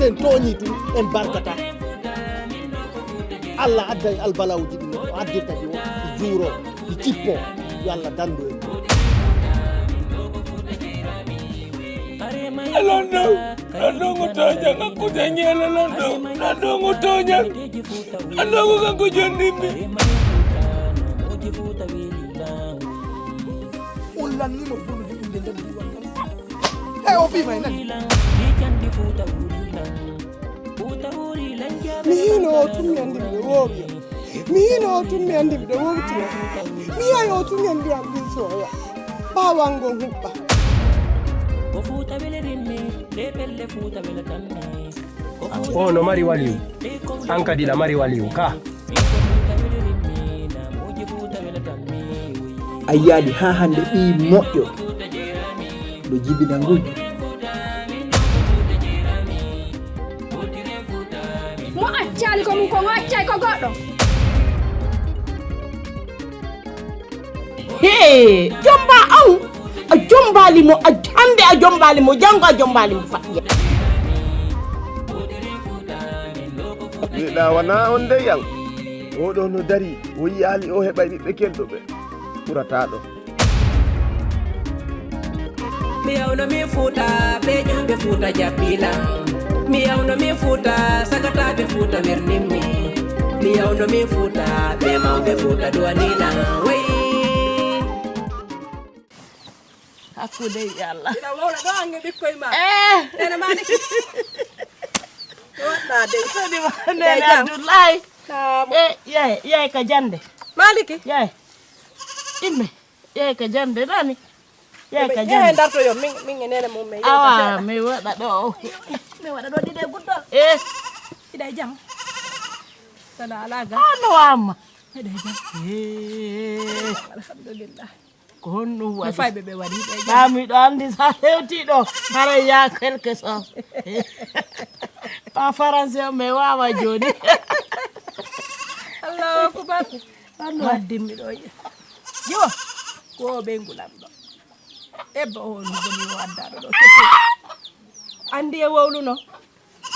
sen toñi tum en barkata Allah adday albalawji ɗum o addirta ɗi juuro ɗi cippo yo Allah dandu en London toña kanko jañela London toña London kanko jondimmi ullannimo bulude inde nder diwan e o fima nan Mino tummi andimɓe wooɓe mino tummi andimɓe wowtira mi yayo tummi andiram ɗin soya bawangon huɓɓa o no mari waliyu an kadi ɗa mari waliyu ka a yiyaɗi ha hande ɓi moƴƴo ɗo jibina ngujju mo accali ko mum ko accay ko goɗɗo he jomba an a jombali mo hande a jombali mo jango a jombali mo faƴƴe yiɗa wana on de yang oɗo no dari o yiyali o heɓay ɓiɓɓe kelɗo ɓe ɓurataɗo mi yawno mi fuuta ɓe ƴuɓe fuuta jabbila mi yawno mi fuuta sagataɓe fuuta wernimmi mi yawno mi fuuta ɓe mawɓe fuuta duwanila way hakkude yallah ina wawna ɗo ange ɓikkoye ma nene mani waɗɗa de sodima nene Abdoulaye yey ka jande maliki yey imme yey ka jande nani yey ka e jande darto yo min e nene mum me awa mi waɗa ɗo mi waɗa ɗo ɗiɗe guddol iɗa e jam sana alaga no wamma eɗe jam alhamdulillah ko honɗum no fayɓe ɓe waɗi ɗe jam ɓamiɗo andi sa hewtiɗo hara ya quelque chose pa français o mais wawa joni allahu akbar waddimmi ɗo jiwo ko ɓe ngulam ɗo ebba o no boni waddaɗo ɗo kesul andi e wowluno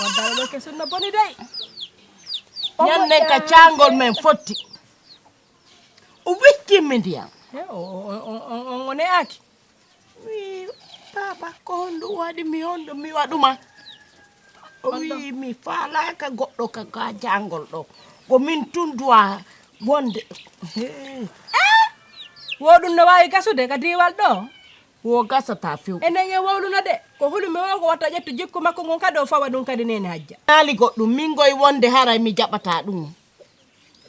waddaɗo ɗo kesul no boni dey ñanden ka cangol men fotti o wiccimmi ndiyam o ne'aki wi baba ko honɗum waɗi mi honɗo mi waɗuma o wi mi falaka goɗɗo ka jangol ɗo ko min tunduwa wonde woɗum no wawi gasude ka diwal ɗo wo gasata few enen e wowluno de ko hulumi o ko watta ƴettu jikku makko ngon kadi o fawa ɗum kadi nene hajja ali goɗɗum min goye wonde haray mi jaɓata ɗum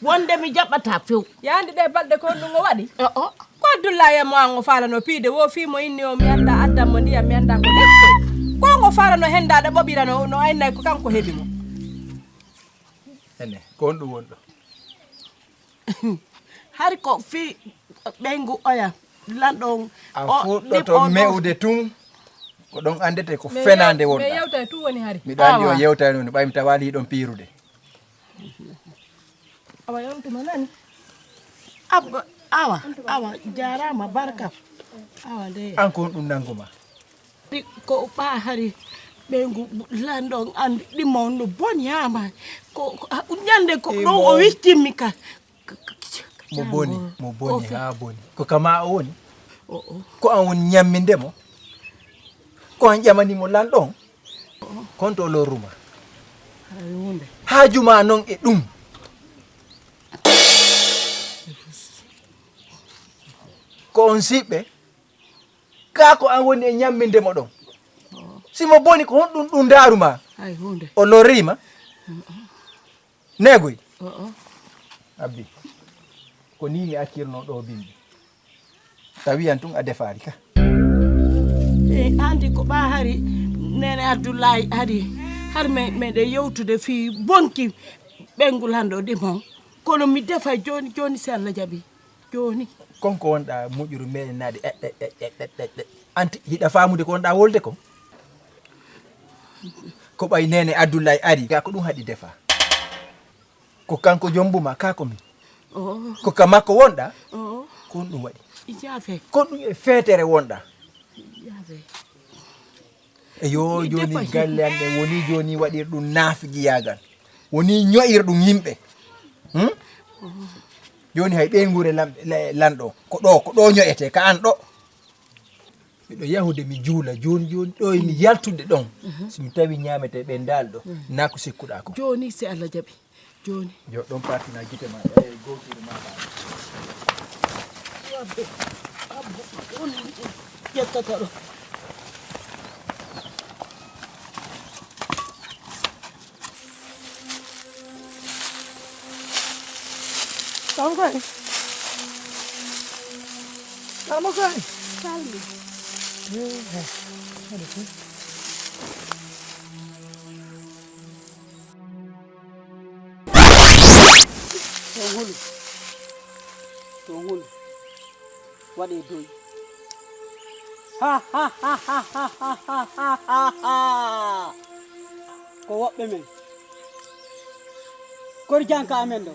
wonde mi jaɓata few yandi ɗe balɗe ko ɗum o waɗi ko Abdoulaye mo an o falano piide wo fimo inni o mi anda addanmo ndiyam mi anda ko lekkoy ko ngo falano hendade ɓoɓirano no aynay ko kanko heeɓi mo ene ko on ɗum wonɗo hari ko fi ɓengu oya lanɗon a fuɗɗoto mewde tun ko ɗon andete ko fenande wonɗa mi yewtay tun woni hari miɗo andi o yewtay noon ɓaymi tawali ɗon piirude awa yomtuma nani awa jarama barka awa nde an ko ɗum nanguma ko ɓa hari ɓengu lanɗon andi ɗimma on no boni hama ko ñande ko ɗo o wittimmi ka mo boni ha boni ko kama o woni ko an woni ñammindemo ko an ƴamanimo lanɗon konto o lorruma haajuma noon e ɗum ko on siɓɓe ka ko an woni e ñammindemo ɗon simo boni ko honɗum ɗum daruma o lorrima negoy abbi ko ni mi accirno ɗo bimbi tawiyan tun a defari ka andi ko ɓa hari nene Abdoulaye hari meɗe yewtude fi bonki ɓengul hande o ɗimon kono mi defa joni se Allah jaɓi joni konko wonɗa moƴƴuru meɗen naade anti hiɗa famude ko wonɗa wolde ko ko ɓay nene Abdoulaye ari ga ko ɗum haɗi defa ko kanko jombuma kako min ko ka makko wonɗa ko ɗum waɗi ijafe ko ɗum e feetere wonɗa ijafe eyo joni galle an ɗe woni joni waɗir ɗum naafigiyagal woni ño'ir ɗum yimɓe joni hay ɓeygure lanɗo ko ɗo ño'ete ka an ɗo miɗo yahude mi juula joni ɗo mi yaltude ɗon somi tawi ñamete ɓe dal ɗo na ko sikkuɗa ko joni se Allah jaɓi joni jo ɗon partina guite ma e gowtiri ma ƴettata ɗo Salmi. Tongul. What are you doing? Ko woɓɓe men kori janka amen ɗo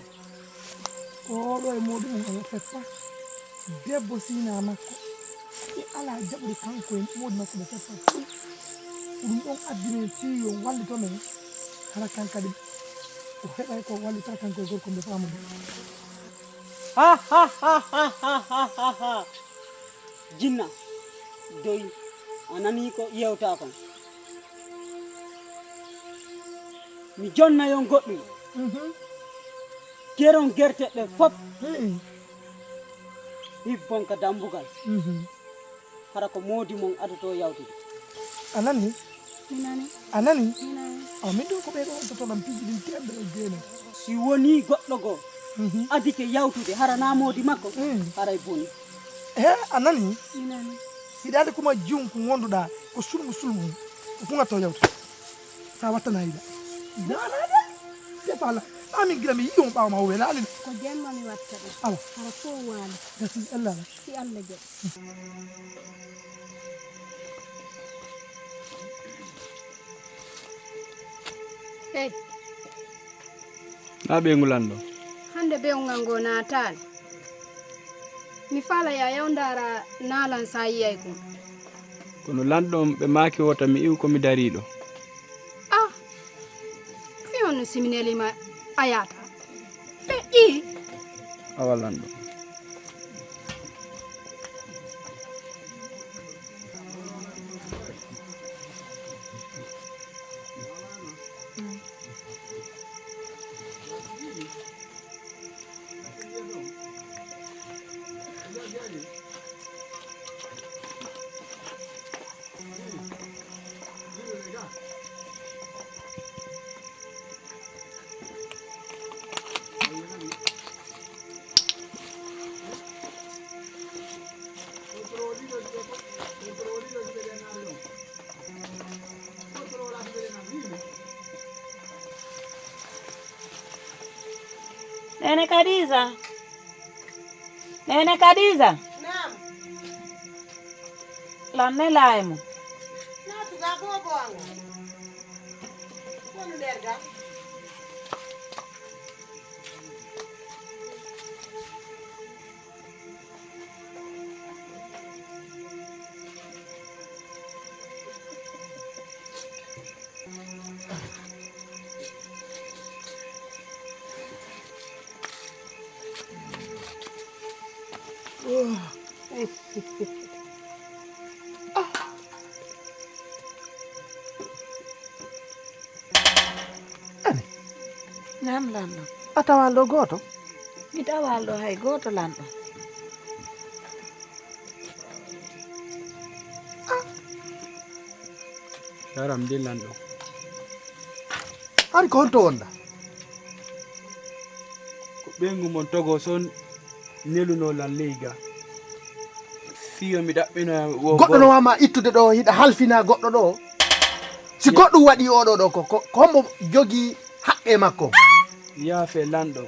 oɗo e muɗum o feppa debbo sina makko e ala jaɓri kanko en ɓoodi makko ɓe feppa ɗum ɗon addinen fiyo wallito men hara kankadi o heɓay ko wallita kanko e gorko mbe famude jinna doyi a nani ko yewta kon mi jonnayon goɗɗum geron gerteɗe fop hibbon ka dambugal hara ko moodi mon adoto yawtude anani Minani. anani Minani. min ɗo ko ɓeɗo on totoɗam piiji ɗin temɓe ɗo geene si woni goɗɗo goo adike yawtude hara na moodi makko haray boni e anani Minani. hiɗa ande kuma jum ko gonduɗa ko sulmu ko fungatto yawtu sa wattana yiɗa nanade defala amin gila mi yiyon ɓawa ma o welaalino Ko jemma mi watta ɗum. awa Hara ko waali. gasi allah Si Allah jaɓi. Hey, na ɓe ngulanɗo hande be ungal ngo naataali. Mi fala ya yawndara naalan sa yiyay kon. kono lanɗon ɓe maaki wota mi iw komi dariɗo Ah, fi on siminelima a yata. Feƴƴi. awa lanɗo Nene Kadiza. Nene Kadiza. Naam. Lanne laimo. Naatu ga bobo anga. Wonu nder ga. Nam lanɗo. a tawan ɗo goto Mi tawalɗo hay goto lanɗo. yaram ndi lanɗo ari ko honto wonɗa ko ɓengu mon togo son neluno lan leyga fiyo mi ɗaɓɓino goɗɗo no wama ittude ɗo hiɗa halfina goɗɗo ɗo si goɗɗum waɗi oɗo ɗo ko hombo jogui haqqe makko yaafe lanɗo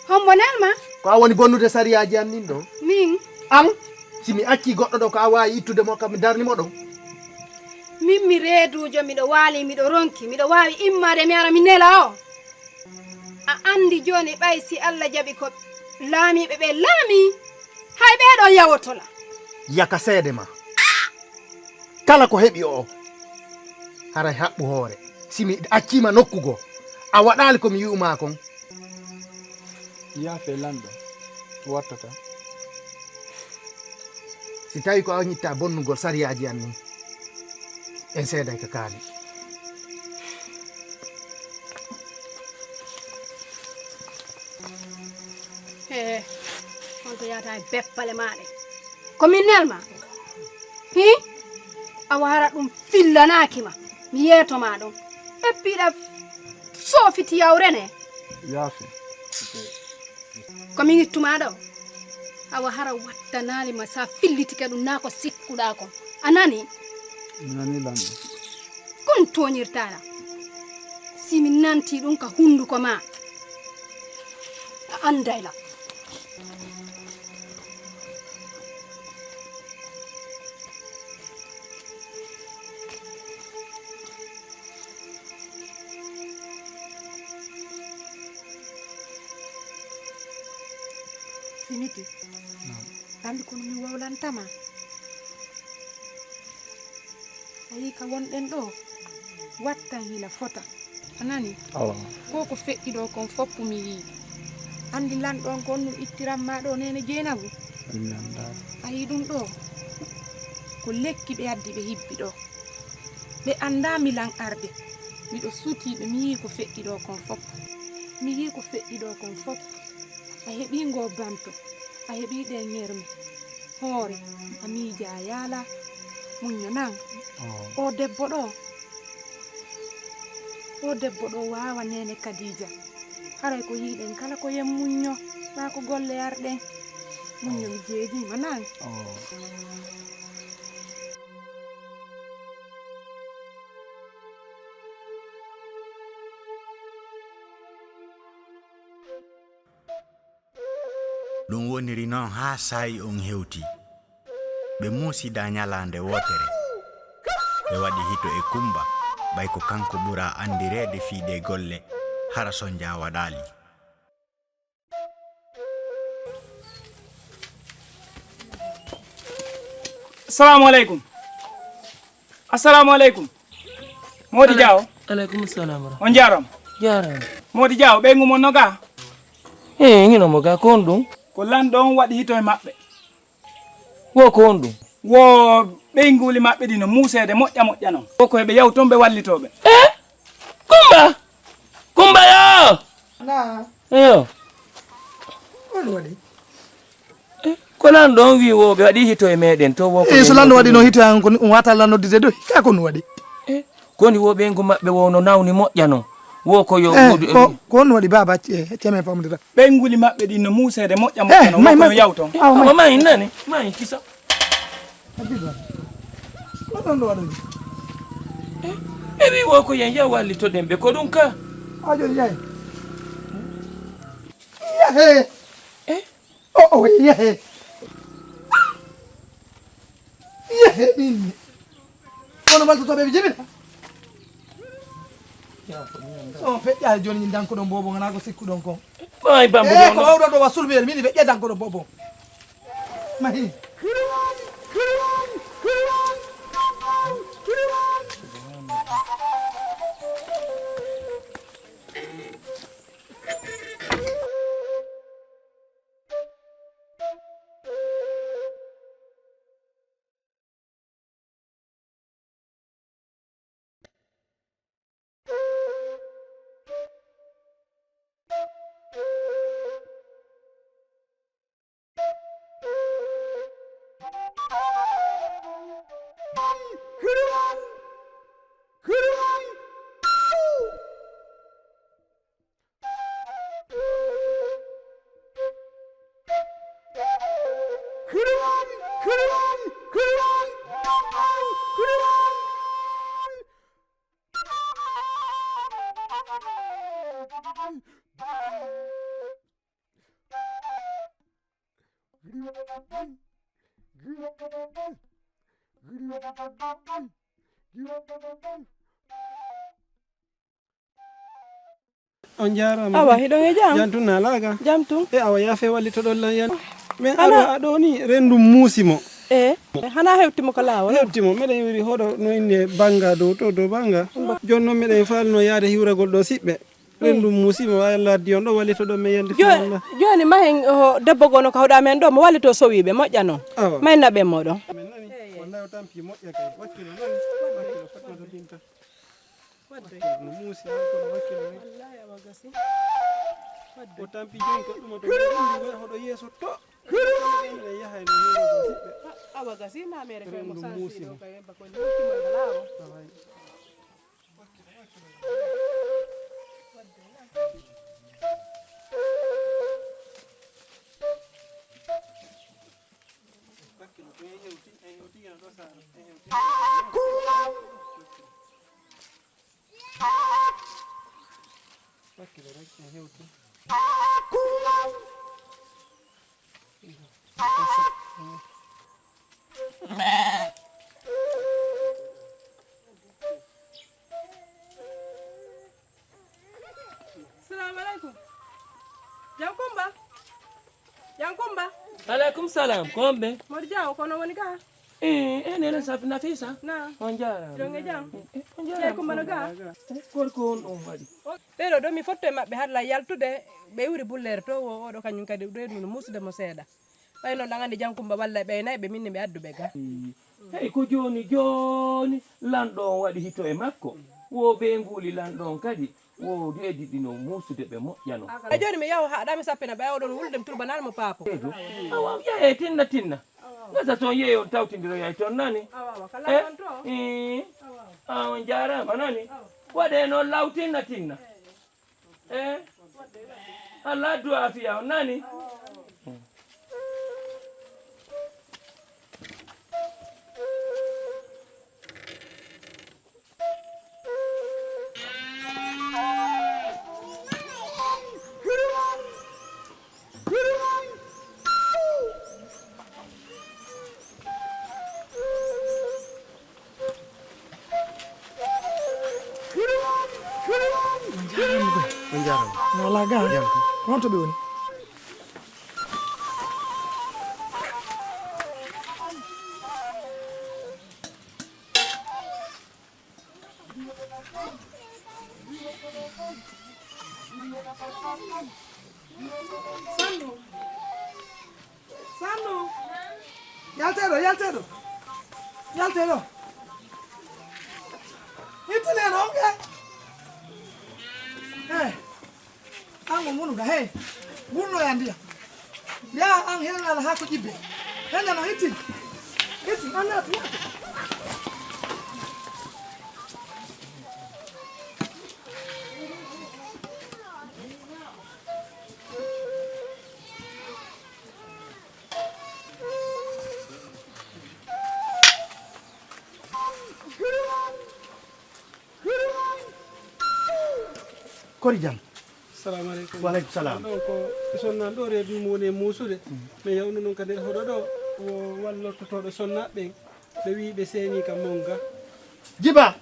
hombo nelma ko a woni bonnude sariyaji am nin ɗo min an simi acci goɗɗo ɗo ko a wawi ittude mo kam mi darnimo ɗon min mi reedujo miɗo waali miɗo ronki miɗo wawi immade mi ara mi nela o a andi joni ɓay si Allah jaɓi ko laamiɓe ɓe laami hay ɓeɗo yawotola yaka seede ma kala ko heɓi o haray haɓɓu hoore simi accima nokkugo a waɗali komi wi'uma kon yaafe lanɗo wattata si tawi ko a ñitta bonnugol sariyaji an ni en seeday ko kaali he onto yata e beppale maɗe komin nelma hi awa hara ɗum fillanakima mi yeetoma ɗum eppiɗa soofiti yawrene yaafe komin ittuma ɗo awa hara wattanalima sa fillitike ɗum na ko sikkuɗa kon a nani mi nani lanɗo kon toñirtaɗa simi nanti ɗum ka hunduko ma a andayla simiti andi kono mi wawlantama ayi ka wonɗen ɗo watta hila fota anani ko feƴƴi ɗo kon foppu mi yi andi lanɗon kon no ittiranma ɗo nene Jeynabu ayi ɗum ɗo ko lekki ɓe addi ɓe hibbi ɗo ɓe anda milan arde miɗo sutiɓe mi yi ko feƴƴi ɗo kon foppu mi yi ko feƴƴi ɗo kon foppu a heɓi ngo banto a heɓi ɗe ñermi hoore a miija a yaala muñño nan o debbo ɗo wawa nene Kadija haray ko yiɗen kala ko yen muñño ma ko golle arɗen muñño mi jeejima nan ɗum woniri noon ha sayi on hewti ɓe muusida ñalande wotere ɓe waɗi hito e Kumba ɓay ko kanko ɓura andirede fiide golle hara sonja waɗali assalamu aleykum Modi Diaw aleykum salam on jaram Modi Diaw ɓeygu mon no ga nginomo ga ko on ɗum ko lanɗon waɗi hito e maɓɓe wo ko on ɗum wo ɓeyguli maɓɓe ɗi no muusede moƴƴa noon ko heɓe yaw toon ɓe wallitoɓe Kumba yo on waɗi ko lanɗo on wi wo ɓe waɗi hito e meɗen to wo so lanɗo waɗi no hito an on wata lannoddide ɗo hikka ko no waɗi koni wo ɓeygu maɓɓe wo no nawni moƴƴa noon wo ko yo ko on waɗi baba cemen famdira ɓeyguli maɓɓe ɗi no muusede moƴƴa noon woko no yaw toon mayi nani mayi kisa oɗon ɗo waɗoni ɓe wi wo ko yen yaw wallitoɗen ɓe ko ɗum ka a joni yahe o yahe ɓinni kono waltotoɓe ɓe jibina on feƴƴade joni ñin danko ɗon bobo gana ko sikkuɗon kon ay bambo ko wawɗo ɗo wa sulɓere mini feƴƴe danko ɗon bobo mahi on jarama awa hiɗon e jam jam tun nalaga jam tun e awa yafe wallitoɗon lan yan min aɗo ni rendu muusimo hana hewtimo ko lawol hewtimo meɗen wiri hoɗo no inni banga dow to dow banga joni noon meɗen falno yaade hiwragol ɗo siɓɓe rendu muusimo allah addi on ɗo wallitoɗon men yande finallah joni mahen debbo gono ko hawɗa men ɗo mo wallito sowiɓe moƴƴa noon mayna ɓe moɗon wallahi o tampi moƴƴa kay wakkilo noon wakkilo fatmoto dinta no muusi kono wakkilo ni o tampi joni ko ɗuma to ɓuri hoɗo yeeso to ene yahay no hiwragol siɓɓe awa gasi mamere kay mo muusimo kay bako hewtimo e lawo Assalamualaikum. Yankumba. Alaikum salam. Kombe. Morjao kono woni ga? Nene safi Nafisa. Na. Onjara. Jonge jam. Onjara. Ko mana ga? Korko on wadi. Ɓeɗo ɗo mi fotto e maɓɓe haala yaltude ɓe wuri bullere to oɗo kañum kadi reedu no musude mo seeɗa ɓay noon ɗan andi Jankumba walla ɓeynayi ɓe minni ɓe adduɓe ga hey ko joni lanɗo on waɗi hito e makko wo ɓe nguuli lanɗo on kadi wo deediɗino musude ɓe moƴƴano a joni mi yaha haɗami sappina ɓe oɗon wuldem turbanal mo paapo awa yahe tinna gasa toon yeeyi on tawtidiro yay toon nani on jarama nani waɗe noon law tinna Allah addu afiya on nani Nalaga konto ɓe woni Sandu yalteɗo ittinen on ke ango munuga hey wurno ya ndiya ya an helna ha ko jibbe helna no hitti anna tu kori jam assalamu aleykum waleykum salam ɗon ko sonnan ɗo reedu mum woni e muusude mi yawnu noon kadi hoɗo ɗo o wallottotoɗo sonnaɓe ɓen ɓe wi ɓe seeni kam mon ga jiba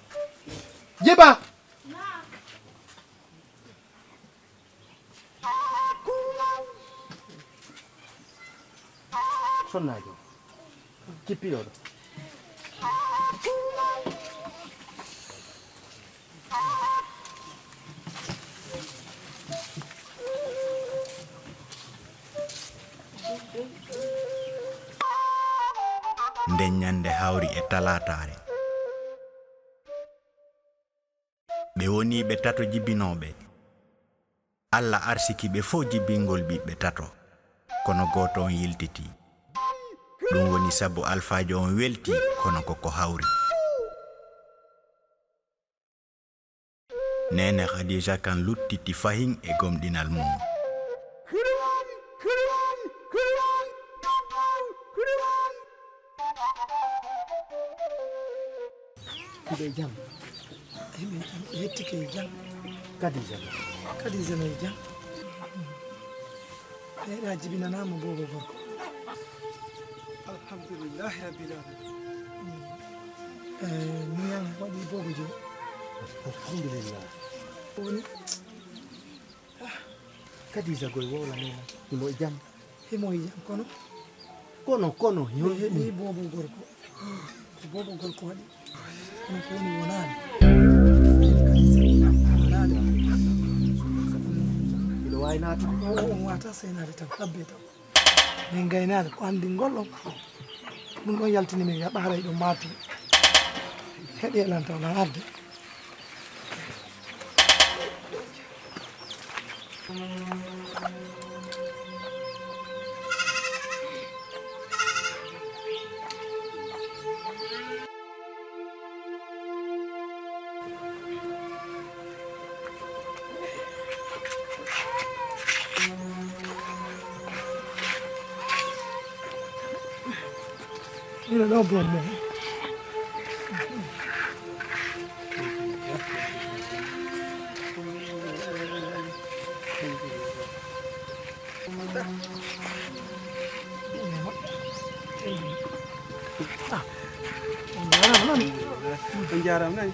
sonnajo kippiɗo ɗo nden ñande hawri e talatare ɓe woni ɓe tato jibbinoɓe Allah arsiki ɓe fo jibbingol ɓiɓɓe tato kono goto on yiltiti ɗum woni sabu alfajo on welti kono koko hawri nene Khadija kan luttiti fahin e gomɗinal mum ɓe jam ɓe yettike e jam Khadija no e jam ɓeeɗa jibinanama bobo gorko alhamdulillahi rabbil alamin. Niang waɗi bobo jo. Alhamdulillah. Woni Kadi zagoy wala nena. Himo jam. himo jam Kono yo ni bobo gorko. Bobo gorko waɗi. Kono ko woni wonani. Ilo waynata. O wata senade tan habbe tan. Min gaynade ko andi gollo. Ɗum ɗon yaltini min yaɓaray ɗo matu. Heɗi elanta wona arde. Ina ɗo bommo. Penjara nani?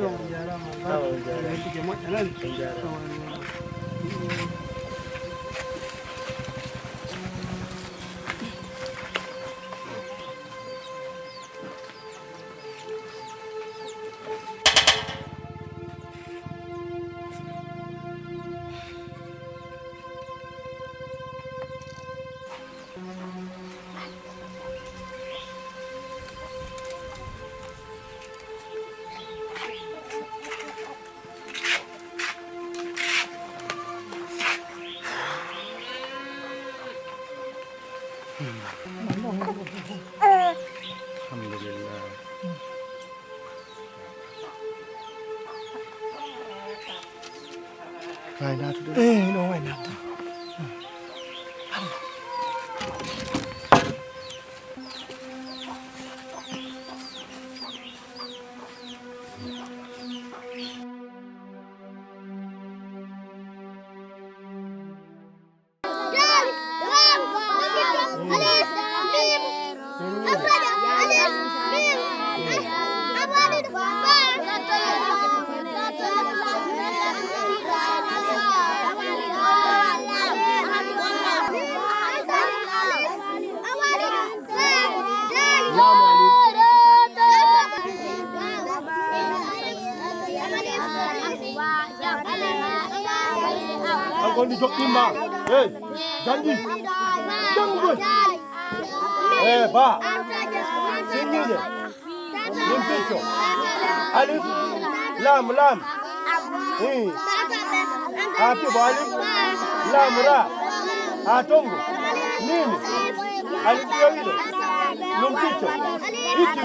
Penjara nani? Alhamdulillah. Waynata ɗo. No waynata. Angkoni jokimma, janji, jangan. Pak, sini je. Limpico, alif, lam. Api alif, lam ra, atongo, nini, alif yawilo, limpico, iti.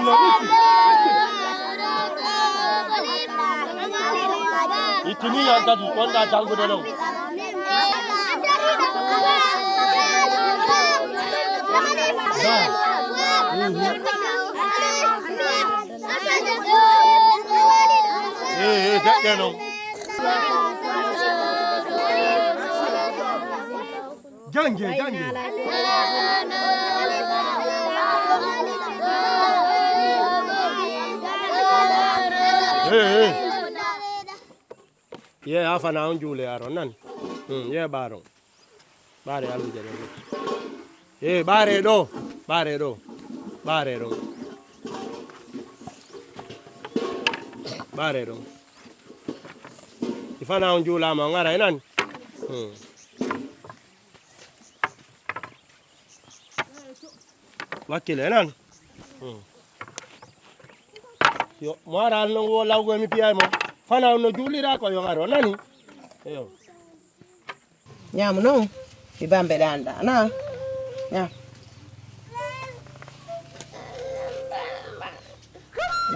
Itu ni yang tadi kau dah janggut dalam. Tak jalan. Janji. Ye afa na unjule aron nan. Ye barong. Bare alu jere. Bare do. Ifana unjula ma ngara nan. Wakile nan. Yo mara no wo lawgo mi piay mo. Fana no julira ko yo ngaro nani. Yo. Nyamu no. Ibambe danda na. Nyam.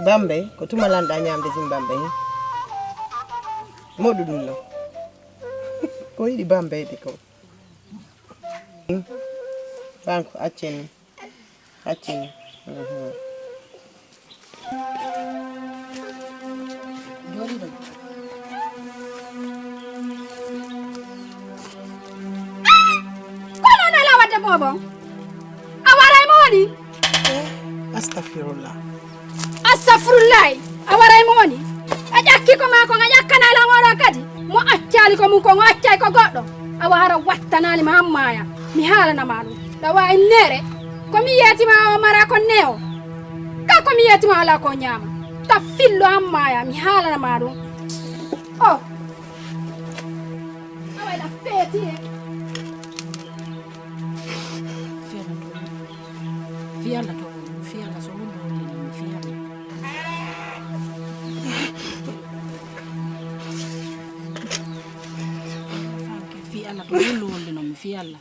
Bambe ko tuma landa nyamde Zimbabwe. Modu dum no. Ko yidi bambe de ko. Banko acceni. Kono na lawata bobo. Awara mo woni. Astaghfirullah. Astaghfirullah. Awara moni. Ajakki ko ma ko ngajakana la ngora kadi. Mo accali ko mun ko ngaccay ko goddo. Awara wattanali ma hammaya. Mi halana malu. Dawa innere. Ko mi yeti ma mara ko neo. Ka ko mi yeti ma ala ko nyama. Ta fillo hammaya mi halana malu. Oh. Awala feti. Fiala to, fiala so uno ni fiala. Fiala to uno ni fiala.